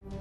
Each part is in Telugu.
నమస్తే.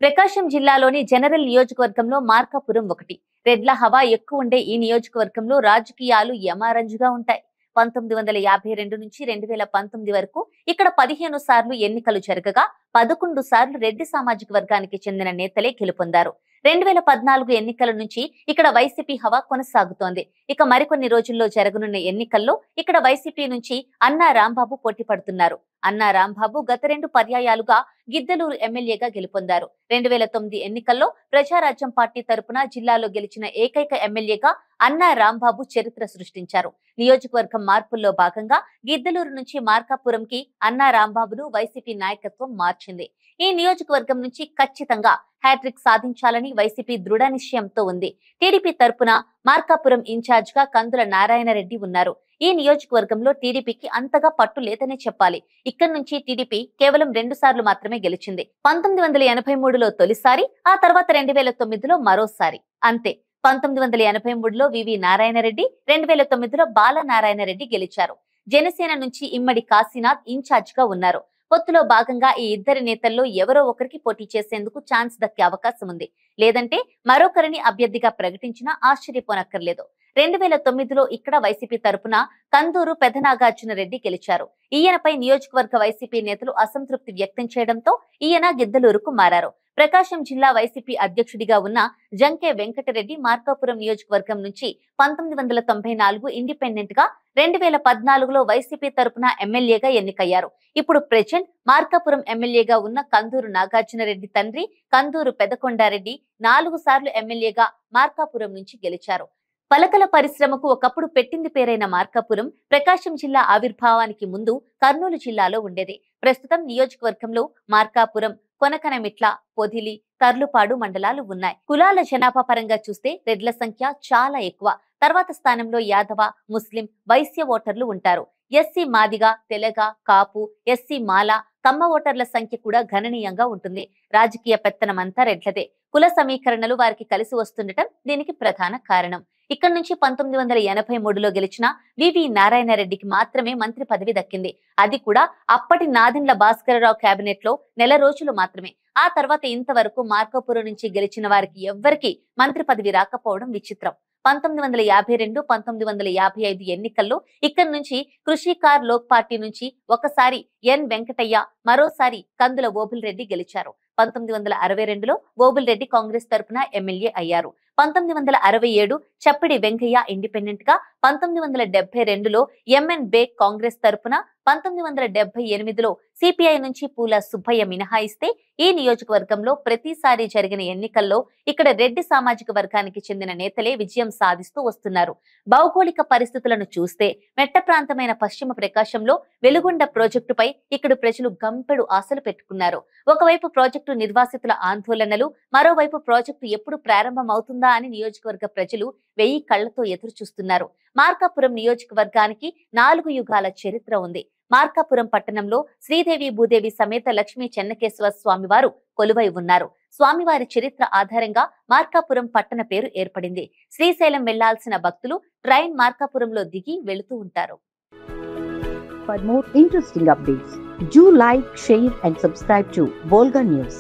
ప్రకాశం జిల్లాలోని జనరల్ నియోజకవర్గంలో మార్కాపురం ఒకటి. రెడ్ల హవా ఎక్కువ ఉండే ఈ నియోజకవర్గంలో రాజకీయాలు యమారంజుగా ఉంటాయి. 1952 నుంచి 2019 వరకు ఇక్కడ 15 సార్లు ఎన్నికలు జరగగా 11 సార్లు రెడ్డి సామాజిక వర్గానికి చెందిన నేతలే గెలుపొందారు. 2014 ఎన్నికల నుంచి ఇక్కడ వైసీపీ హవా కొనసాగుతోంది. ఇక మరికొన్ని రోజుల్లో జరగనున్న ఎన్నికల్లో ఇక్కడ వైసీపీ నుంచి అన్నా రాంబాబు పోటీ పడుతున్నారు. అన్నా రాంబాబు గత 2 పర్యాయాలుగా గిద్దలూరు ఎమ్మెల్యేగా గెలుపొందారు. 2009 ఎన్నికల్లో ప్రజారాజ్యం పార్టీ తరపున జిల్లాలో గెలిచిన ఏకైక ఎమ్మెల్యేగా అన్నా రాంబాబు చరిత్ర సృష్టించారు. నియోజకవర్గం మార్పుల్లో భాగంగా గిద్దలూరు నుంచి మార్కాపురంకి అన్నా రాంబాబును వైసీపీ నాయకత్వం మార్చింది. ఈ నియోజకవర్గం నుంచి ఖచ్చితంగా హ్యాట్రిక్ సాధించాలని వైసీపీ దృఢ నిశ్చయంతో ఉంది. టీడీపీ తరపున మార్కాపురం ఇన్ఛార్జ్ గా కందుల నారాయణరెడ్డి ఉన్నారు. ఈ నియోజకవర్గంలో టీడీపీకి అంతగా పట్టు లేదనే చెప్పాలి. ఇక్కడి నుంచి టీడీపీ కేవలం 2 సార్లు మాత్రమే గెలిచింది. 1983లో తొలిసారి, ఆ తర్వాత 2009లో మరోసారి. అంతే. 1983లో వివి నారాయణరెడ్డి, 2009లో బాలనారాయణరెడ్డి గెలిచారు. జనసేన నుంచి ఇమ్మడి కాశీనాథ్ ఇన్ఛార్జ్ గా ఉన్నారు. పొత్తులో భాగంగా ఈ ఇద్దరి నేతల్లో ఎవరో ఒకరికి పోటీ చేసేందుకు ఛాన్స్ దక్కే అవకాశం ఉంది. లేదంటే మరొకరిని అభ్యర్థిగా ప్రకటించినా ఆశ్చర్యపోనక్కర్లేదు. 2009లో ఇక్కడ వైసీపీ తరపున కందూరు పెదనాగార్జున రెడ్డి గెలిచారు. ఈయనపై నియోజకవర్గ వైసీపీ నేతలు అసంతృప్తి వ్యక్తం చేయడంతో ఈయన గిద్దలూరుకు మారారు. ప్రకాశం జిల్లా వైసీపీ అధ్యక్షుడిగా ఉన్న జంకే వెంకటరెడ్డి మార్కాపురం నియోజకవర్గం నుంచి 1994 ఇండిపెండెంట్ గా, 2014లో వైసీపీ తరపున ఎమ్మెల్యేగా ఎన్నికయ్యారు. ఇప్పుడు ప్రెజెంట్ మార్కాపురం ఎమ్మెల్యేగా ఉన్న కందూరు నాగార్జునరెడ్డి తండ్రి కందూరు పెదకొండారెడ్డి 4 సార్లు ఎమ్మెల్యేగా మార్కాపురం నుంచి గెలిచారు. పలకల పరిశ్రమకు ఒకప్పుడు పెట్టింది పేరైన మార్కాపురం ప్రకాశం జిల్లా ఆవిర్భావానికి ముందు కర్నూలు జిల్లాలో ఉండేది. ప్రస్తుతం నియోజకవర్గంలో మార్కాపురం, కొనకనమిట్ల, పొదిలి, తర్లుపాడు మండలాలు ఉన్నాయి. కులాల జనాభా పరంగా చూస్తే రెడ్ల సంఖ్య చాలా ఎక్కువ. తర్వాత స్థానంలో యాదవ, ముస్లిం, వైశ్య ఓటర్లు ఉంటారు. ఎస్సీ మాదిగ, తెలగ, కాపు, ఎస్సీ మాల, కమ్మ ఓటర్ల సంఖ్య కూడా గణనీయంగా ఉంటుంది. రాజకీయ పెత్తనమంతా రెడ్లదే. కుల సమీకరణలు వారికి కలిసి వస్తుండటం దీనికి ప్రధాన కారణం. ఇక్కడ నుంచి 1983లో గెలిచిన వివి నారాయణరెడ్డికి మాత్రమే మంత్రి పదవి దక్కింది. అది కూడా అప్పటి నాదెండ్ల భాస్కరరావు కేబినెట్ లో నెల రోజులు మాత్రమే. ఆ తర్వాత ఇంతవరకు మార్కాపురం నుంచి గెలిచిన వారికి ఎవ్వరికీ మంత్రి పదవి రాకపోవడం విచిత్రం. 1952, 1955 ఎన్నికల్లో ఇక్కడి నుంచి కృషికార్ లోక్ పార్టీ నుంచి ఒకసారి ఎన్ వెంకటయ్య, మరోసారి కందుల ఓబుల్రెడ్డి గెలిచారు. 1962లో ఓబుల్రెడ్డి కాంగ్రెస్ తరపున ఎమ్మెల్యే అయ్యారు. 1967 చప్పిడి వెంకయ్య ఇండిపెండెంట్ గా, 1972లో ఎంఎన్ బేగ్ కాంగ్రెస్ తరపున, 1978లో సిపిఐ నుంచి పూల సుబ్బయ్య మినహాయిస్తే ఈ నియోజకవర్గంలో ప్రతిసారి జరిగిన ఎన్నికల్లో ఇక్కడ రెడ్డి సామాజిక వర్గానికి చెందిన నేతలే విజయం సాధిస్తూ వస్తున్నారు. భౌగోళిక పరిస్థితులను చూస్తే మెట్ట ప్రాంతమైన పశ్చిమ ప్రకాశంలో వెలుగొండ ప్రాజెక్టుపై ఇక్కడ ప్రజలు గంపెడు ఆశలు పెట్టుకున్నారు. ఒకవైపు ప్రాజెక్టు నిర్వాసితుల ఆందోళనలు, మరోవైపు ప్రాజెక్టు ఎప్పుడు ప్రారంభమవుతుందా అని నియోజకవర్గ ప్రజలు 1000 కళ్లతో ఎదురు చూస్తున్నారు. మార్కాపురం నియోజకవర్గానికి 4 యుగాల చరిత్ర ఉంది. మార్కాపురం పట్టణంలో శ్రీదేవి భూదేవి సమేత లక్ష్మీ చెన్నకేశ్వర స్వామివారు కొలువై ఉన్నారు. స్వామివారి చరిత్ర ఆధారంగా మార్కాపురం పట్టణ పేరు ఏర్పడింది. శ్రీశైలం వెళ్లాల్సిన భక్తులు ట్రైన్ మార్కాపురంలో దిగి వెళుతూ ఉంటారు. For more interesting updates, do like, share and subscribe to Volga News.